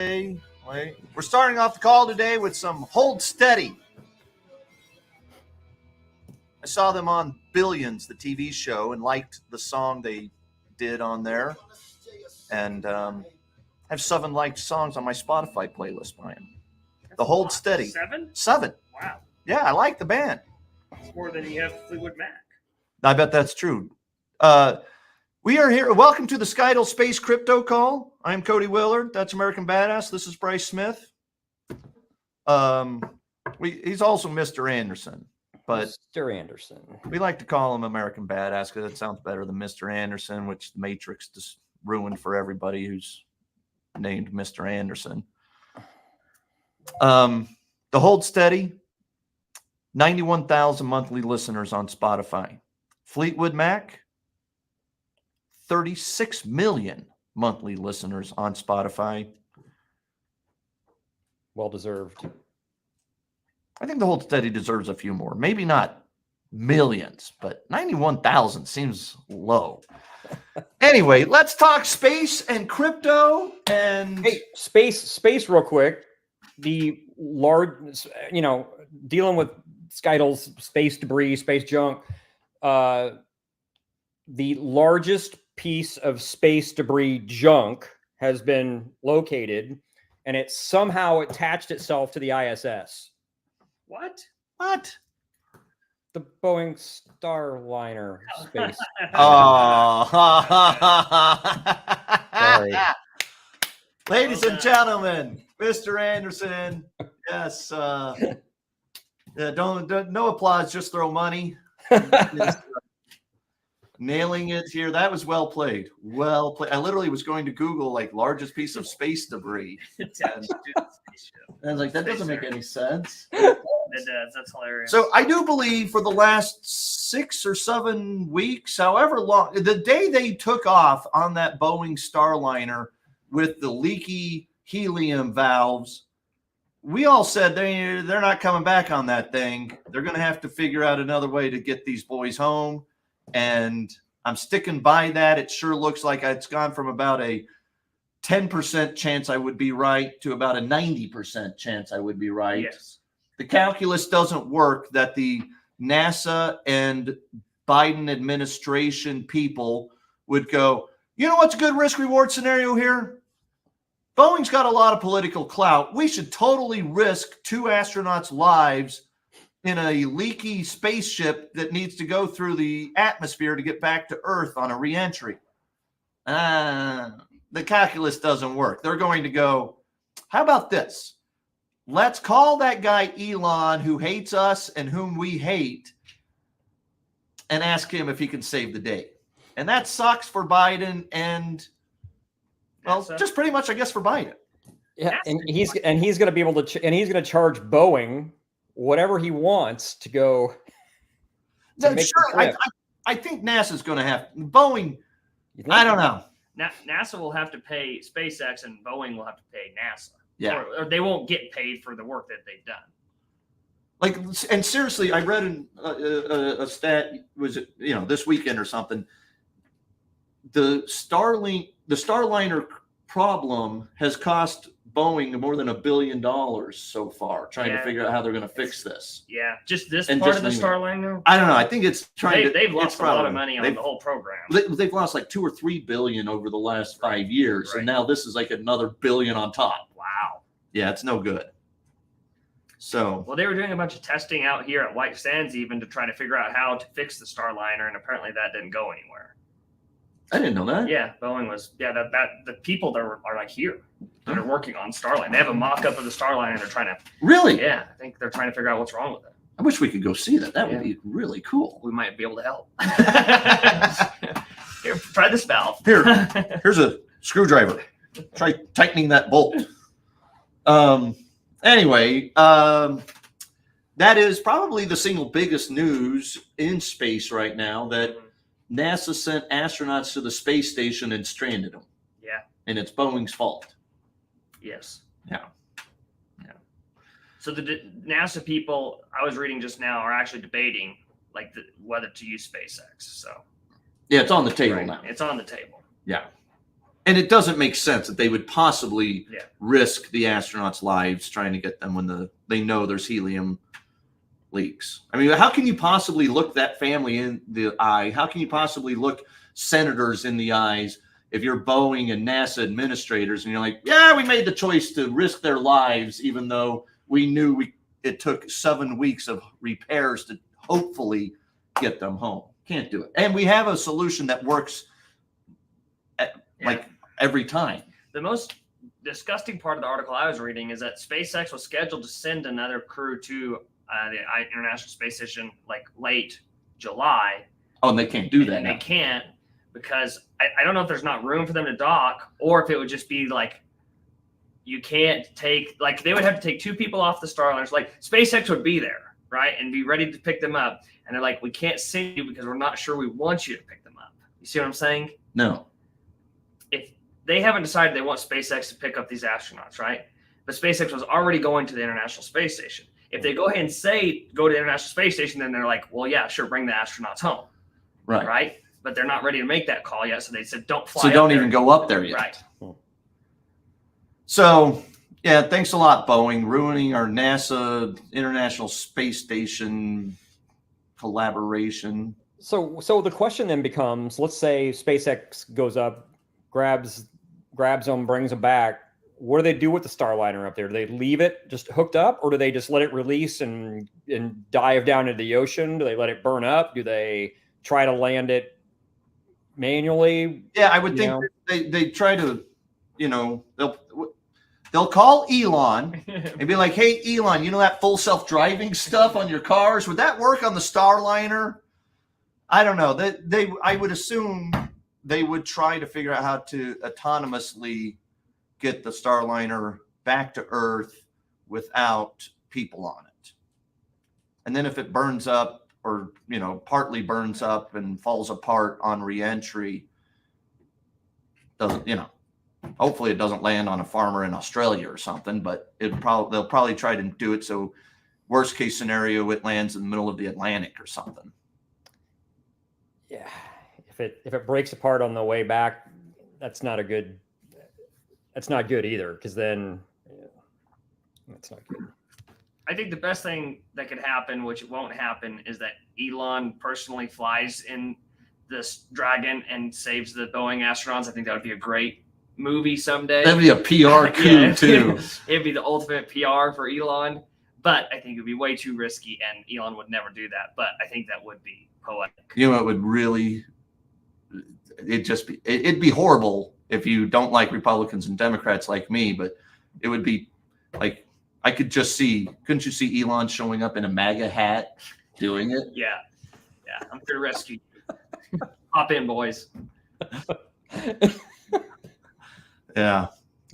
We're starting off the call today with some Hold Steady. I saw them on Billions, the TV show, and liked the song they did on there. And I have 7 liked songs on my Spotify playlist by them. The Hold Steady. 7? 7. Wow. Yeah, I like the band. It's more than you have Fleetwood Mac. I bet that's true. We are here. Welcome to the SKTLs Space Crypto Call. I'm Cody Willard. That's American Badass. This is Bryce Smith. He's also Mr. Anderson, but Mr. Anderson. We like to call him American Badass because it sounds better than Mr. Anderson, which the Matrix just ruined for everybody who's named Mr. Anderson. The Hold Steady, 91,000 monthly listeners on Spotify. Fleetwood Mac, 36 million monthly listeners on Spotify. Well deserved. I think the Hold Steady deserves a few more. Maybe not millions, but 91,000 seems low. Anyway, let's talk space and crypto and hey, space real quick. The large, dealing with SKTLs, space debris, space junk. The largest piece of space debris junk has been located, and it somehow attached itself to the ISS. What? The Boeing Starliner space. Oh, Sorry. Ladies and gentlemen, Mr. Anderson. Yes. Don't no applause, just throw money. Nailing it here. That was well played. Well played. I literally was going to Google largest piece of space debris. And I was like, that doesn't make any sense. It does. That's hilarious. So I do believe for the last 6 or 7 weeks, however long, the day they took off on that Boeing Starliner with the leaky helium valves, we all said they're not coming back on that thing. They're going to have to figure out another way to get these boys home. And I'm sticking by that. It sure looks like it's gone from about a 10% chance I would be right to about a 90% chance I would be right. Yes. The calculus doesn't work that the NASA and Biden administration people would go, you know what's a good risk reward scenario here? Boeing's got a lot of political clout. We should totally risk 2 astronauts' lives in a leaky spaceship that needs to go through the atmosphere to get back to Earth on a reentry. The calculus doesn't work. They're going to go, how about this? Let's call that guy Elon, who hates us and whom we hate, and ask him if he can save the day. And that sucks for Biden and, well, just pretty much, I guess, for Biden. Yeah, and he's going to be able to, and he's going to charge Boeing whatever he wants to go. Sure, I think NASA's going to have Boeing. I don't know. NASA will have to pay SpaceX, and Boeing will have to pay NASA. Yeah, or they won't get paid for the work that they've done. And seriously, I read in a stat, was it this weekend or something? The Starliner problem has cost Boeing more than $1 billion so far, trying to figure out how they're going to fix this. Yeah, just this part of the Starliner. I don't know. I think it's trying. They've lost a lot of money on the whole program. They've lost like $2 or $3 billion over the last 5 years, and now this is like another $1 billion on top. Wow. Yeah, it's no good. So, well, they were doing a bunch of testing out here at White Sands even to try to figure out how to fix the Starliner, and apparently that didn't go anywhere. I didn't know that. Yeah, Boeing was. Yeah, the people that are like here that are working on Starliner. They have a mock-up of the Starliner, and they're trying to. Really? Yeah, I think they're trying to figure out what's wrong with it. I wish we could go see that. That would be really cool. We might be able to help. Here, try this valve. Here's a screwdriver. Try tightening that bolt. Anyway, that is probably the single biggest news in space right now, that NASA sent astronauts to the space station and stranded them. Yeah. And it's Boeing's fault. Yes. Yeah. So the NASA people I was reading just now are actually debating whether to use SpaceX. So yeah, it's on the table now. It's on the table. Yeah. And it doesn't make sense that they would possibly Yeah. risk the astronauts' lives trying to get them when they know there's helium leaks. I mean, how can you possibly look that family in the eye? How can you possibly look senators in the eyes if you're Boeing and NASA administrators and you're like, yeah, we made the choice to risk their lives, even though we knew it took 7 weeks of repairs to hopefully get them home. Can't do it. And we have a solution that works like every time. The most disgusting part of the article I was reading is that SpaceX was scheduled to send another crew to the International Space Station like late July. Oh, and they can't do that. And they can't because I don't know if there's not room for them to dock, or if it would just be like you can't take, like they would have to take 2 people off the Starliners. Like SpaceX would be there, right, and be ready to pick them up. And they're like, we can't send you because we're not sure we want you to pick them up. You see what I'm saying? No. If they haven't decided they want SpaceX to pick up these astronauts, right? But SpaceX was already going to the International Space Station. If they go ahead and say go to the International Space Station, then they're like, well, yeah, sure, bring the astronauts home. Right. Right? But they're not ready to make that call yet. So they said, don't fly. So don't even go up there yet. Right. So, yeah, thanks a lot, Boeing, ruining our NASA International Space Station collaboration. So the question then becomes, let's say SpaceX goes up, grabs them, brings them back. What do they do with the Starliner up there? Do they leave it just hooked up, or do they just let it release and dive down into the ocean? Do they let it burn up? Do they try to land it manually? Yeah, I would think they try to, they'll call Elon and be like, hey, Elon, you know that full self-driving stuff on your cars? Would that work on the Starliner? I don't know. I would assume they would try to figure out how to autonomously get the Starliner back to Earth without people on it. And then if it burns up or, partly burns up and falls apart on reentry, hopefully it doesn't land on a farmer in Australia or something, but they'll probably try to do it so worst case scenario, it lands in the middle of the Atlantic or something. Yeah. If it breaks apart on the way back, that's not good either, because then that's not good. I think the best thing that could happen, which it won't happen, is that Elon personally flies in this Dragon and saves the Boeing astronauts. I think that would be a great movie someday. That'd be a PR coup too. It'd be the ultimate PR for Elon, but I think it'd be way too risky, and Elon would never do that. But I think that would be poetic. It would really, it'd be horrible if you don't like Republicans and Democrats like me, but it would be like, couldn't you see Elon showing up in a MAGA hat doing it? Yeah. I'm here to rescue you. Hop in, boys. Yeah.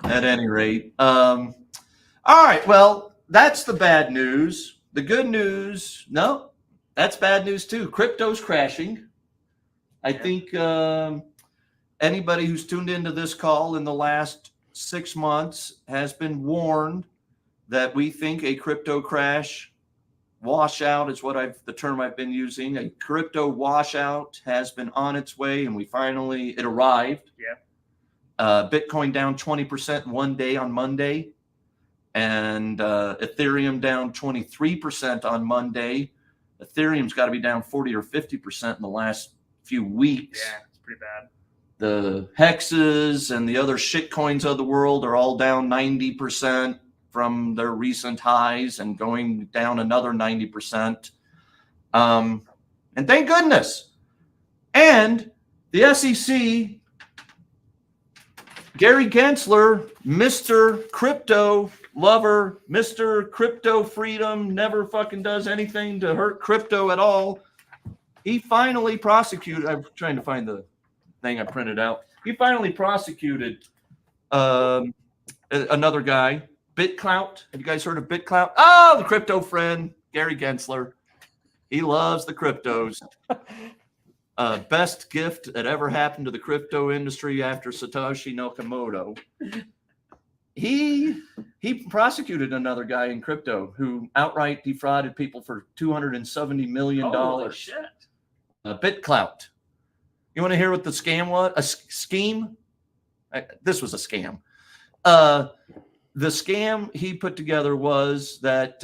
At any rate. All right. Well, that's the bad news. The good news, no, that's bad news too. Crypto's crashing. I think anybody who's tuned into this call in the last 6 months has been warned that we think a crypto crash washout is the term I've been using. A crypto washout has been on its way, and it arrived. Yeah. Bitcoin down 20% in one day on Monday, and Ethereum down 23% on Monday. Ethereum's got to be down 40 or 50% in the last few weeks. Yeah, it's pretty bad. The hexes and the other shit coins of the world are all down 90% from their recent highs and going down another 90%. And thank goodness. And the SEC, Gary Gensler, Mr. Crypto lover, Mr. Crypto freedom, never fucking does anything to hurt crypto at all. He finally prosecuted, I'm trying to find the thing I printed out. He finally prosecuted another guy, BitClout. Have you guys heard of BitClout? Oh, the crypto friend, Gary Gensler. He loves the cryptos. Best gift that ever happened to the crypto industry after Satoshi Nakamoto. He prosecuted another guy in crypto who outright defrauded people for $270 million. Holy shit. BitClout. You want to hear what the scam was? A scheme? this was a scam. The scam he put together was that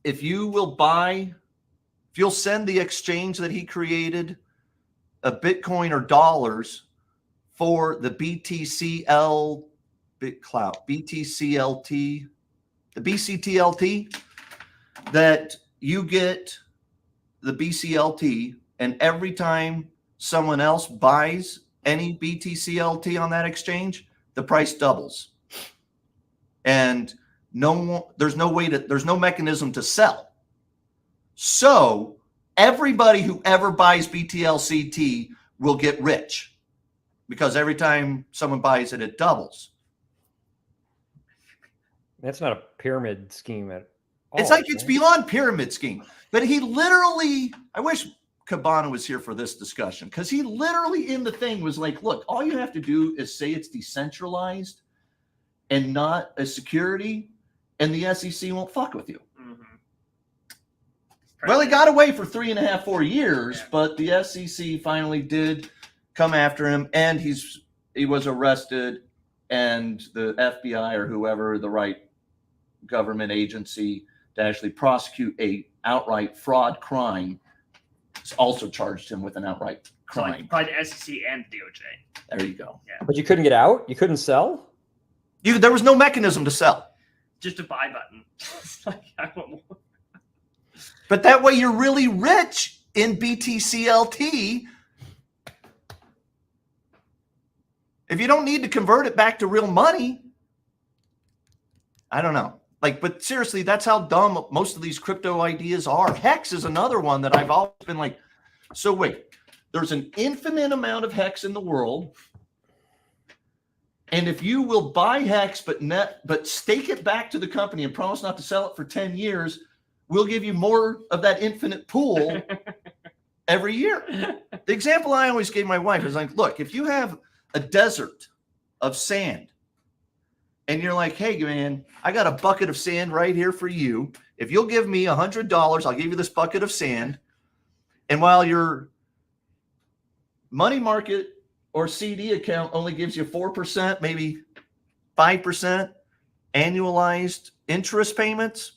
if you'll send the exchange that he created a Bitcoin or dollars for the BTCL BitClout, BTCLT, the BCTLT, that you get the BCLT, and every time someone else buys any BTCLT on that exchange, the price doubles. And there's no mechanism to sell. So everybody who ever buys BTLCT will get rich because every time someone buys it, it doubles. That's not a pyramid scheme at all. It's like it's beyond pyramid scheme. But he literally, I wish Cabana was here for this discussion, because he literally in the thing was like, look, all you have to do is say it's decentralized and not a security, and the SEC won't fuck with you. Well, he got away for 3.5, 4 years, but the SEC finally did come after him, and he was arrested, and the FBI or whoever, the right government agency to actually prosecute a outright fraud crime, also charged him with an outright crime. So like probably the SEC and DOJ. There you go. Yeah. But you couldn't get out? You couldn't sell? There was no mechanism to sell. Just a buy button. Like, I don't know. But that way you're really rich in BTCLT. If you don't need to convert it back to real money, I don't know. But seriously, that's how dumb most of these crypto ideas are. Hex is another one that I've always been like, so wait, there's an infinite amount of Hex in the world. And if you will buy Hex, but stake it back to the company and promise not to sell it for 10 years, we'll give you more of that infinite pool every year. The example I always gave my wife is like, look, if you have a desert of sand and you're like, hey, man, I got a bucket of sand right here for you. If you'll give me $100, I'll give you this bucket of sand. And while your money market or CD account only gives you 4%, maybe 5% annualized interest payments,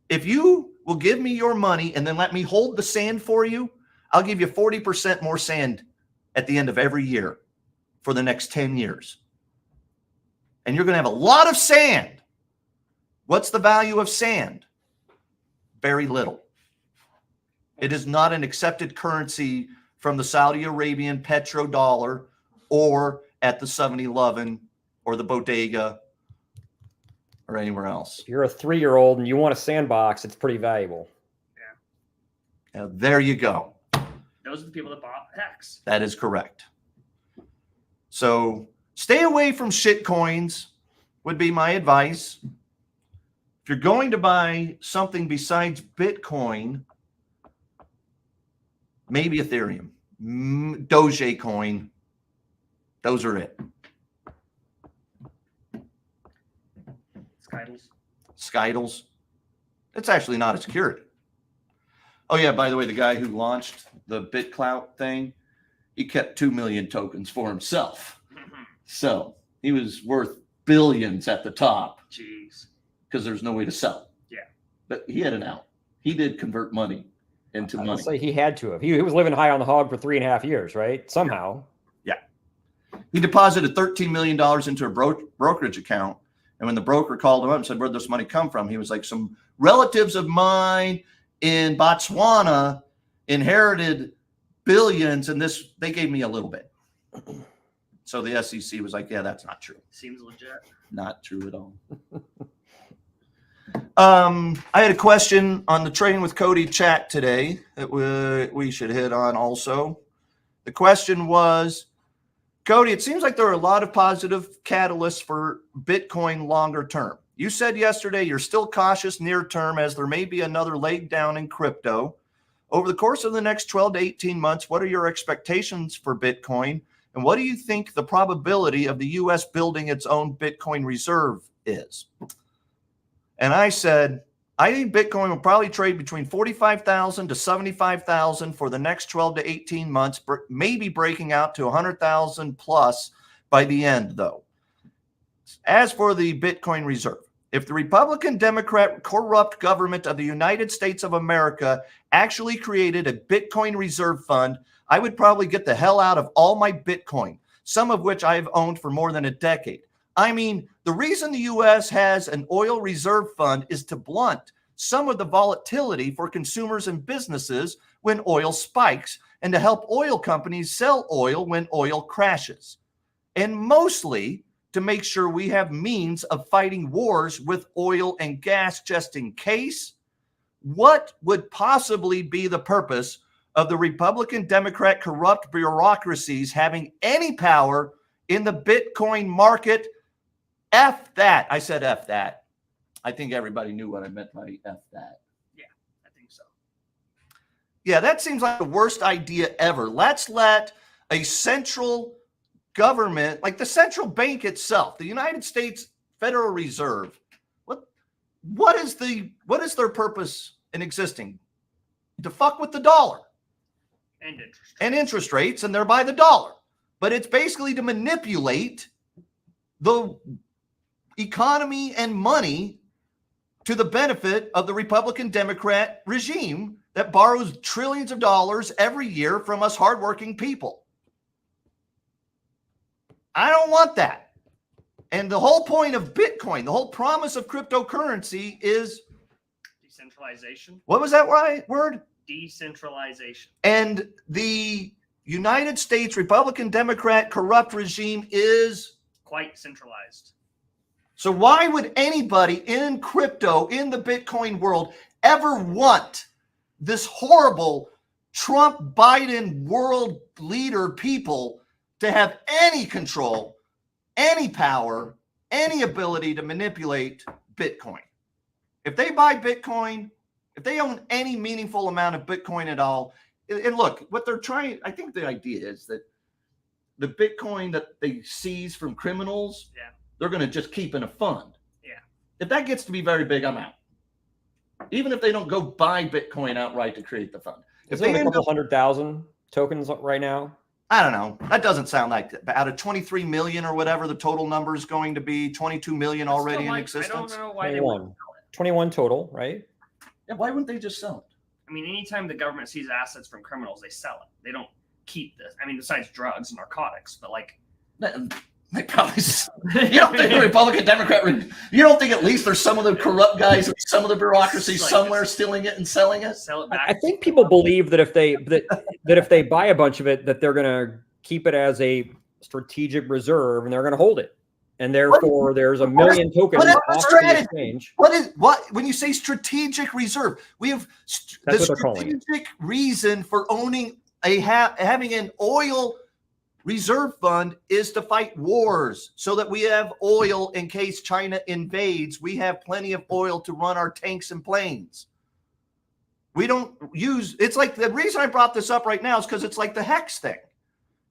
if you will give me your money and then let me hold the sand for you, I'll give you 40% more sand at the end of every year for the next 10 years. And you're going to have a lot of sand. What's the value of sand? Very little. It is not an accepted currency from the Saudi Arabian petrodollar or at the 7-Eleven or the bodega or anywhere else. If you're a 3-year-old and you want a sandbox, it's pretty valuable. Now, there you go. Those are the people that bought Hex. That is correct. So stay away from shit coins would be my advice. If you're going to buy something besides Bitcoin, maybe Ethereum, Dogecoin, those are it. Skytles. It's actually not a security. Oh, yeah, by the way, the guy who launched the BitClout thing, he kept 2 million tokens for himself. So he was worth billions at the top. Jeez. Because there's no way to sell. Yeah. But he had an out. He did convert money into money. I'll say he had to have. He was living high on the hog for 3.5 years, right? Somehow. Yeah. He deposited $13 million into a brokerage account. And when the broker called him up and said, where'd this money come from? He was like, some relatives of mine in Botswana inherited billions, and they gave me a little bit. So the SEC was like, yeah, that's not true. Seems legit. Not true at all. I had a question on the Trading with Cody chat today that we should hit on also. The question was, Cody, it seems like there are a lot of positive catalysts for Bitcoin longer term. You said yesterday you're still cautious near term as there may be another leg down in crypto. Over the course of the next 12 to 18 months, what are your expectations for Bitcoin? And what do you think the probability of the U.S. building its own Bitcoin reserve is? And I said, I think Bitcoin will probably trade between 45,000 to 75,000 for the next 12 to 18 months, maybe breaking out to 100,000 plus by the end, though. As for the Bitcoin reserve, if the Republican Democrat corrupt government of the United States of America actually created a Bitcoin reserve fund, I would probably get the hell out of all my Bitcoin, some of which I have owned for more than a decade. I mean, the reason the U.S. has an oil reserve fund is to blunt some of the volatility for consumers and businesses when oil spikes, and to help oil companies sell oil when oil crashes. And mostly to make sure we have means of fighting wars with oil and gas just in case. What would possibly be the purpose of the Republican Democrat corrupt bureaucracies having any power in the Bitcoin market? F that. I said F that. I think everybody knew what I meant by F that. Yeah, I think so. Yeah, that seems like the worst idea ever. Let's let a central government, like the central bank itself, the United States Federal Reserve, what is their purpose in existing? To fuck with the dollar And interest rates, and thereby the dollar. But it's basically to manipulate the economy and money to the benefit of the Republican Democrat regime that borrows trillions of dollars every year from us hardworking people. I don't want that. And the whole point of Bitcoin, the whole promise of cryptocurrency is decentralization. What was that word? Decentralization. And the United States Republican Democrat corrupt regime is quite centralized. So why would anybody in crypto, in the Bitcoin world, ever want this horrible Trump, Biden, world leader people to have any control, any power, any ability to manipulate Bitcoin? If they buy Bitcoin, if they own any meaningful amount of Bitcoin at all, and look, what they're trying, I think the idea is that the Bitcoin that they seize from criminals, they're going to just keep in a fund. Yeah. If that gets to be very big, I'm out. Even if they don't go buy Bitcoin outright to create the fund. If Isn't they it a couple 100,000 tokens right now? I don't know. That doesn't sound like that. Out of 23 million or whatever the total number is going to be, 22 million already in existence. I don't know why 21 total, right? Yeah, why wouldn't they just sell it? I mean, anytime the government sees assets from criminals, they sell it. They don't keep this. I mean, besides drugs and narcotics, but like they probably. You don't think the Republican Democrat? You don't think at least there's some of the corrupt guys, some of the bureaucracy somewhere stealing it and selling it? Sell it back. I think people believe that if they buy a bunch of it, that they're going to keep it as a strategic reserve and they're going to hold it, and therefore there's a million tokens off the exchange. What when you say strategic reserve? We have the strategic reason for owning having an oil reserve fund is to fight wars, so that we have oil in case China invades. We have plenty of oil to run our tanks and planes. We don't use, it's like the reason I brought this up right now is because it's like the hex thing.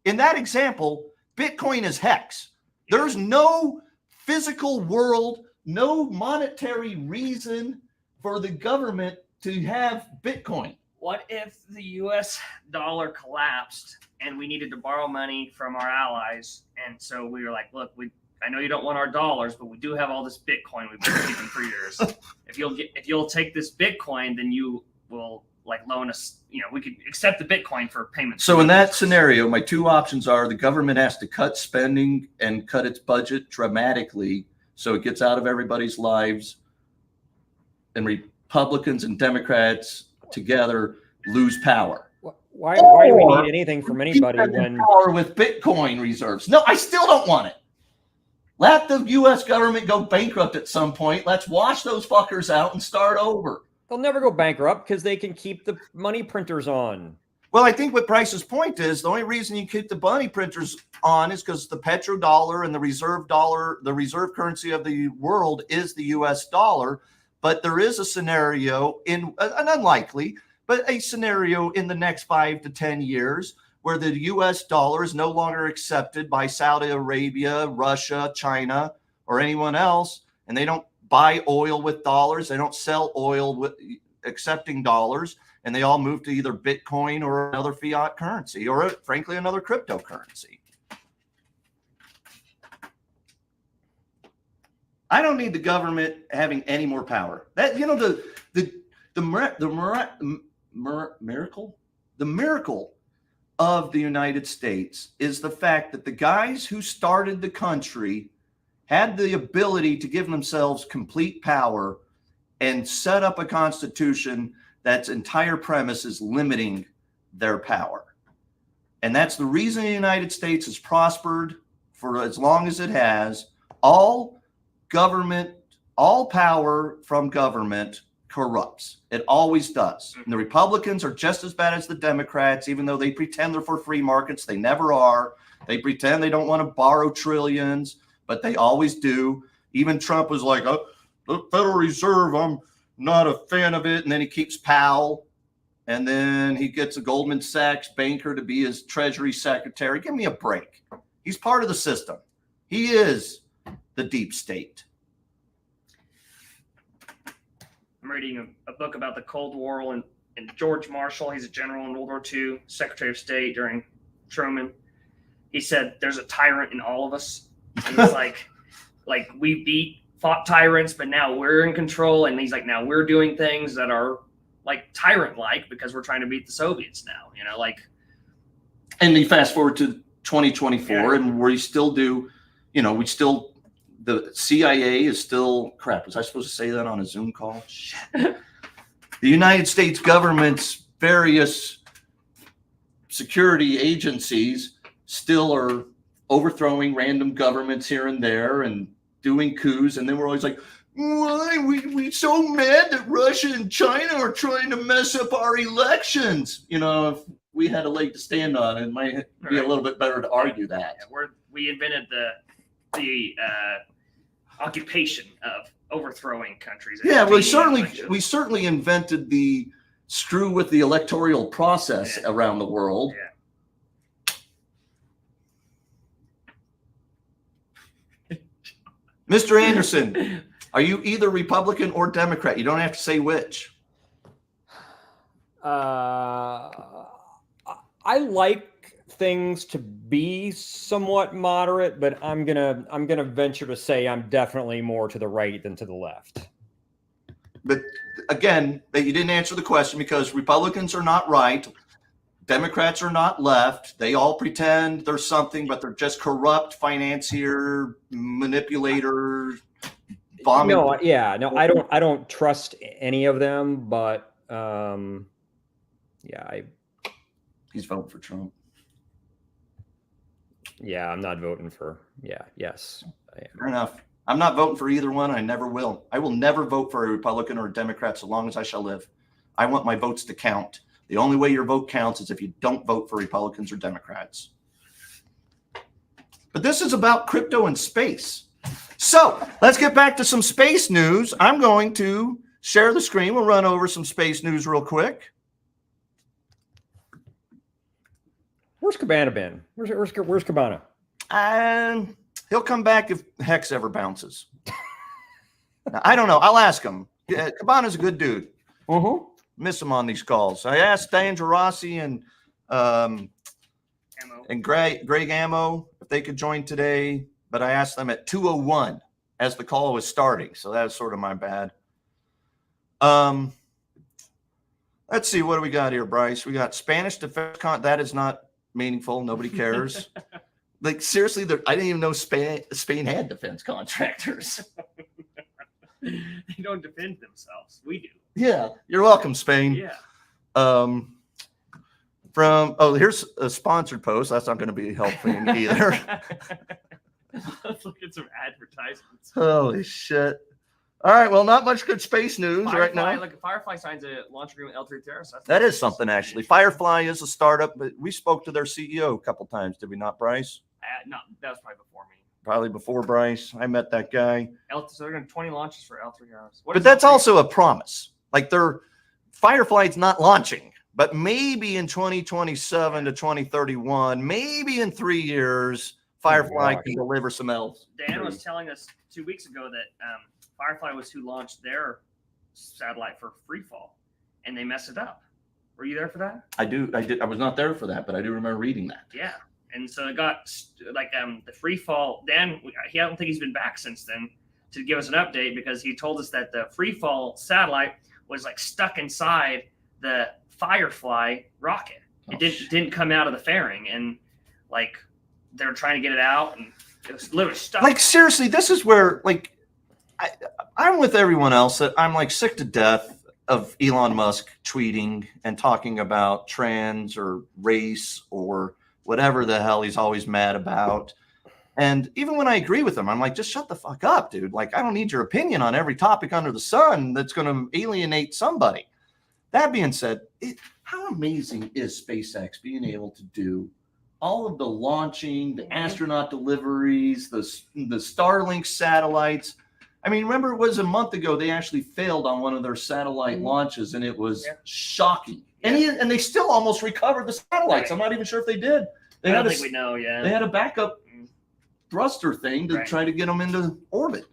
In that example, Bitcoin is hex. There's no physical world, no monetary reason for the government to have Bitcoin. What if the U.S. dollar collapsed and we needed to borrow money from our allies? And so we were like, look, I know you don't want our dollars, but we do have all this Bitcoin we've been keeping for years. If you'll take this Bitcoin, then you will loan us, we could accept the Bitcoin for payments. So in that scenario, my two options are the government has to cut spending and cut its budget dramatically so it gets out of everybody's lives, and Republicans and Democrats together lose power. Why do we need anything from anybody when power with Bitcoin reserves? No, I still don't want it. Let the U.S. government go bankrupt at some point. Let's wash those fuckers out and start over. They'll never go bankrupt because they can keep the money printers on. Well, I think what Price's point is, the only reason you keep the money printers on is because the petrodollar and the reserve currency of the world is the U.S. dollar. But there is a scenario, an unlikely, but a scenario in the next 5 to 10 years where the U.S. dollar is no longer accepted by Saudi Arabia, Russia, China, or anyone else, and they don't buy oil with dollars. They don't sell oil with accepting dollars, and they all move to either Bitcoin or another fiat currency, or frankly, another cryptocurrency. I don't need the government having any more power. That the miracle of the United States is the fact that the guys who started the country had the ability to give themselves complete power and set up a constitution that's entire premise is limiting their power. And that's the reason the United States has prospered for as long as it has. All power from government corrupts. It always does. And the Republicans are just as bad as the Democrats, even though they pretend they're for free markets. They never are. They pretend they don't want to borrow trillions, but they always do. Even Trump was like, oh, the Federal Reserve, I'm not a fan of it. And then he keeps Powell. And then he gets a Goldman Sachs banker to be his Treasury Secretary. Give me a break. He's part of the system. He is the deep state. I'm reading a book about the Cold War and George Marshall. He's a general in World War II, Secretary of State during Truman. He said, there's a tyrant in all of us. And he's like we fought tyrants, but now we're in control. And he's like, now we're doing things that are like tyrant-like because we're trying to beat the Soviets now, And you fast forward to 2024, and we still do, the CIA is still, crap, was I supposed to say that on a Zoom call? Shit. The United States government's various security agencies still are overthrowing random governments here and there and doing coups. And then we're always like, why we so mad that Russia and China are trying to mess up our elections? If we had a leg to stand on, it might be a little bit better to argue that. Yeah, we invented the occupation of overthrowing countries. Yeah, we certainly invented the screw with the electoral process around the world. Yeah. Mr. Anderson, are you either Republican or Democrat? You don't have to say which. I like things to be somewhat moderate, but I'm gonna venture to say I'm definitely more to the right than to the left. But again, that you didn't answer the question, because Republicans are not right, Democrats are not left. They all pretend they're something, but they're just corrupt financier, manipulator, bombing. I don't trust any of them, but he's voting for Trump. Yeah, I'm not voting for. Yes. Fair enough. I'm not voting for either one. I never will. I will never vote for a Republican or a Democrat so long as I shall live. I want my votes to count. The only way your vote counts is if you don't vote for Republicans or Democrats. But this is about crypto and space. So let's get back to some space news. I'm going to share the screen. We'll run over some space news real quick. Where's Cabana been? Where's Cabana? He'll come back if Hex ever bounces. Now, I don't know. I'll ask him. Cabana's a good dude. Miss him on these calls. I asked D'Angelo Rossi and Greg Ammo if they could join today, but I asked them at 2:01 as the call was starting. So that was sort of my bad. Let's see. What do we got here, Bryce? We got Spanish defense. That is not meaningful. Nobody cares. Like, seriously, I didn't even know Spain had defense contractors. They don't defend themselves. We do. Yeah. You're welcome, Spain. Yeah. Here's a sponsored post. That's not going to be helpful either. Let's look at some advertisements. Holy shit. All right. Well, not much good space news right now. Like Firefly signs a launch agreement with L3 Terrace. That is something, actually. Firefly is a startup, but we spoke to their CEO a couple times, did we not, Bryce? No, that was probably before me. Probably before Bryce. I met that guy. So they're going to 20 launches for L3 Terrace. But that's also a promise. Like, Firefly's not launching, but maybe in 2027 to 2031, maybe in 3 years, Firefly can deliver some elves. Dan was telling us 2 weeks ago that Firefly was who launched their satellite for freefall, and they messed it up. Were you there for that? I did. I was not there for that, but I do remember reading that. Yeah. And so it got the freefall. Dan, I don't think he's been back since then. to give us an update because he told us that the Freefall satellite was like stuck inside the Firefly rocket. It didn't come out of the fairing, and like they were trying to get it out, and it was literally stuck. Like seriously, this is where like I'm with everyone else that I'm like sick to death of Elon Musk tweeting and talking about trans or race or whatever the hell he's always mad about. And even when I agree with him, I'm like, just shut the fuck up, dude. Like, I don't need your opinion on every topic under the sun that's going to alienate somebody. That being said, how amazing is SpaceX being able to do all of the launching, the astronaut deliveries, the Starlink satellites? I mean, remember it was a month ago, they actually failed on one of their satellite launches, and it was shocking. And they still almost recovered the satellites. I'm not even sure if they did. I don't think we know, They had a backup thruster thing to try to get them into orbit.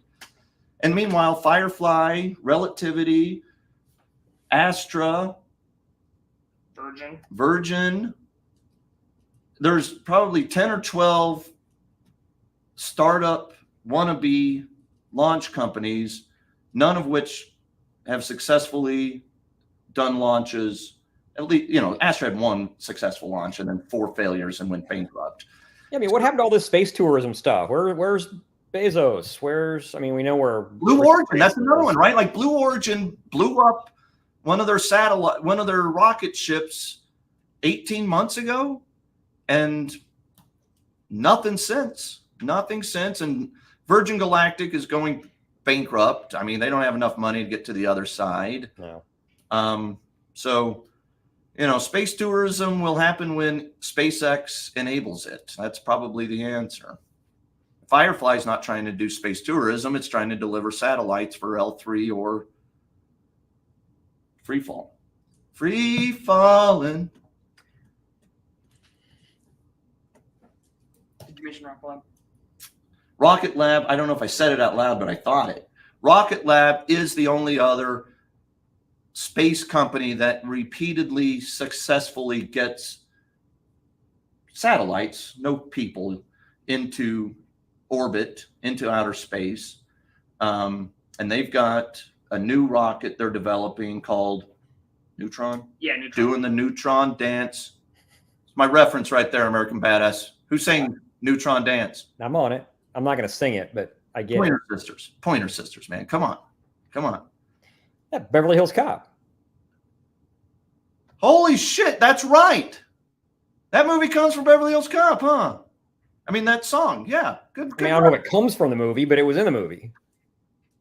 And meanwhile, Firefly, Relativity, Astra, Virgin, there's probably 10 or 12 startup wannabe launch companies, none of which have successfully done launches. At least, Astra had one successful launch and then 4 failures and went bankrupt. Yeah, I mean, what happened to all this space tourism stuff? Where's Bezos? We know where Blue Origin, that's another one, right? Like Blue Origin blew up one of their rocket ships 18 months ago, and nothing since. And Virgin Galactic is going bankrupt. I mean, they don't have enough money to get to the other side. No. So, space tourism will happen when SpaceX enables it. That's probably the answer. Firefly's not trying to do space tourism. It's trying to deliver satellites for L3 or Freefall. Free falling. Did you mention Rocket Lab? Rocket Lab, I don't know if I said it out loud, but I thought it. Rocket Lab is the only other space company that repeatedly successfully gets satellites, no people, into orbit, into outer space. And they've got a new rocket they're developing called Neutron. Yeah, Neutron. Doing the Neutron dance. It's my reference right there, American Badass. Who's saying Neutron dance? I'm on it. I'm not going to sing it, but I get Pointer Sisters. Pointer Sisters, man. Come on. Yeah, Beverly Hills Cop. Holy shit, that's right. That movie comes from Beverly Hills Cop, huh? I mean, that song, yeah. Good. I don't know if it comes from the movie, but it was in the movie.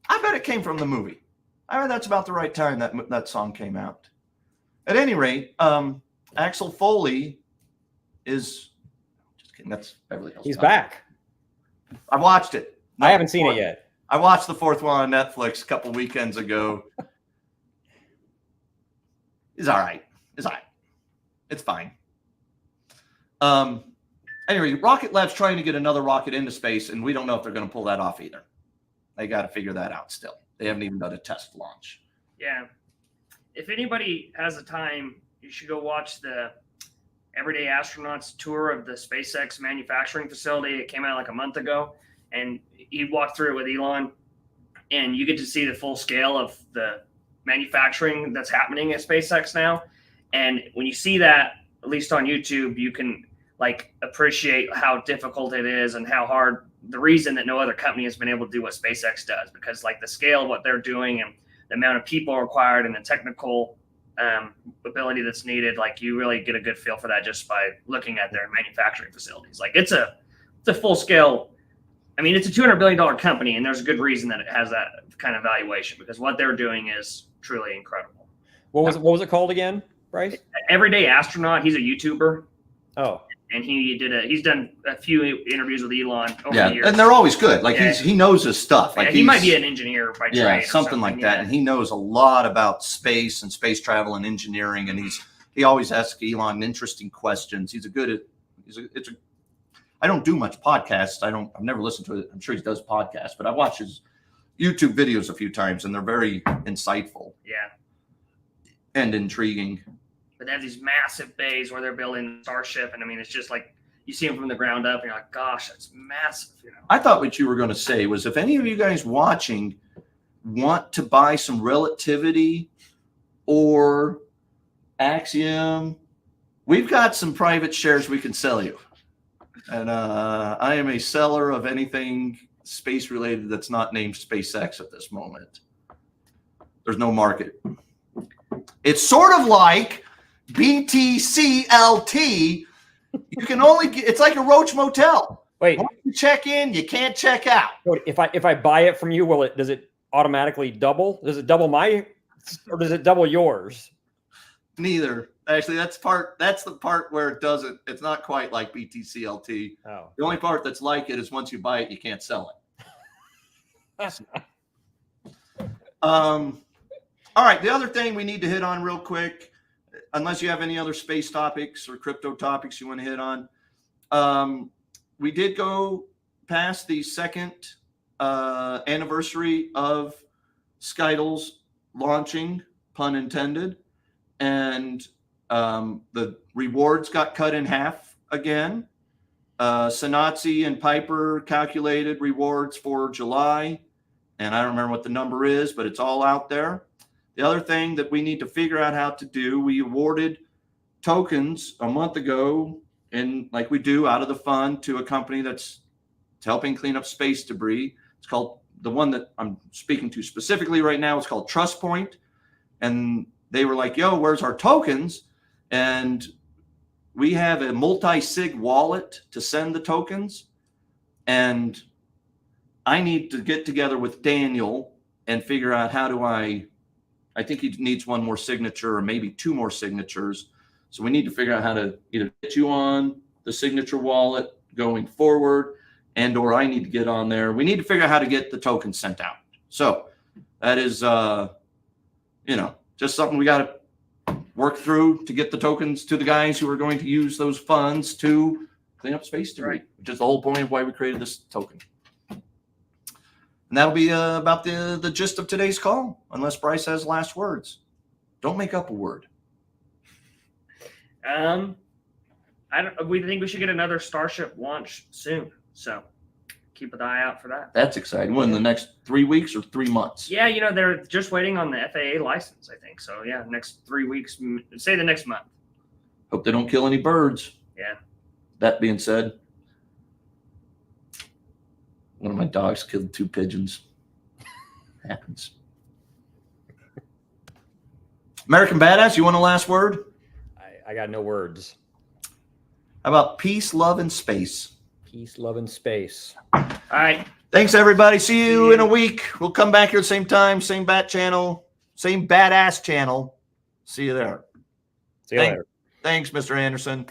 I bet it came from the movie. I mean, that's about the right time that song came out. At any rate, Axel Foley is just kidding. That's Beverly Hills. He's Cop. back. I watched it. I haven't seen it yet. I watched the 4th one on Netflix a couple weekends ago. It's all right. It's fine. Anyway, Rocket Lab's trying to get another rocket into space, and we don't know if they're going to pull that off either. They got to figure that out still. They haven't even done a test launch. Yeah. If anybody has the time, you should go watch the Everyday Astronauts tour of the SpaceX manufacturing facility. It came out like a month ago, and he walked through it with Elon, and you get to see the full scale of the manufacturing that's happening at SpaceX now. And when you see that, at least on YouTube, you can like appreciate how difficult it is and how hard, the reason that no other company has been able to do what SpaceX does, because like the scale of what they're doing and the amount of people required and the technical ability that's needed, like you really get a good feel for that just by looking at their manufacturing facilities. Like it's a full scale. I mean, it's a $200 billion company, and there's a good reason that it has that kind of valuation, because what they're doing is truly incredible. What was it called again, Bryce? Everyday Astronaut. He's a YouTuber. Oh. And he's done a few interviews with Elon over the years. And they're always good. Like he knows his stuff. Like he might be an engineer by trade. Yeah, something like that. And he knows a lot about space and space travel and engineering. And he always asks Elon interesting questions. I don't do much podcasts. I've never listened to it. I'm sure he does podcasts, but I've watched his YouTube videos a few times, and they're very insightful. Yeah. And intriguing. But they have these massive bays where they're building Starship, and I mean, it's just like you see them from the ground up, and you're like, gosh, that's massive. You know. I thought what you were going to say was if any of you guys watching want to buy some Relativity or Axiom, we've got some private shares we can sell you. And I am a seller of anything space related that's not named SpaceX at this moment. There's no market. It's sort of like BTCLT. You can only get, it's like a Roach Motel. Wait, Once you check in, you can't check out. if I buy it from you, does it automatically double? Does it double my, or does it double yours? Neither. Actually, that's the part where it doesn't. It's not quite like BTCLT. Oh. The only part that's like it is once you buy it, you can't sell it. All right. The other thing we need to hit on real quick, unless you have any other space topics or crypto topics you want to hit on, we did go past the second anniversary of SKTLs launching, pun intended, and the rewards got cut in half again. Sanatsi and Piper calculated rewards for July, and I don't remember what the number is, but it's all out there. The other thing that we need to figure out how to do, we awarded tokens a month ago, and like we do out of the fund, to a company that's helping clean up space debris. It's called, the one that I'm speaking to specifically right now, it's called Trust Point. And they were like, yo, where's our tokens? And we have a multi-sig wallet to send the tokens. And I need to get together with Daniel and figure out how do I think he needs one more signature or maybe two more signatures. So we need to figure out how to either get you on the signature wallet going forward, and or I need to get on there. We need to figure out how to get the tokens sent out. So that is, just something we got to work through to get the tokens to the guys who are going to use those funds to clean up space debris, Right. which is the whole point of why we created this token. And that'll be about the gist of today's call, unless Bryce has last words. Don't make up a word. We think we should get another Starship launch soon. So keep an eye out for that. That's exciting. When, the next 3 weeks or 3 months? Yeah, they're just waiting on the FAA license, I think. So yeah, next 3 weeks, say the next month. Hope they don't kill any birds. Yeah. That being said, one of my dogs killed 2 pigeons. Happens. American Badass, you want a last word? I got no words. How about peace, love, and space? Peace, love, and space. All right. Thanks, everybody. See you in a week. We'll come back here at the same time, same bat channel, same badass channel. See you there. See you later. Thanks, Mr. Anderson.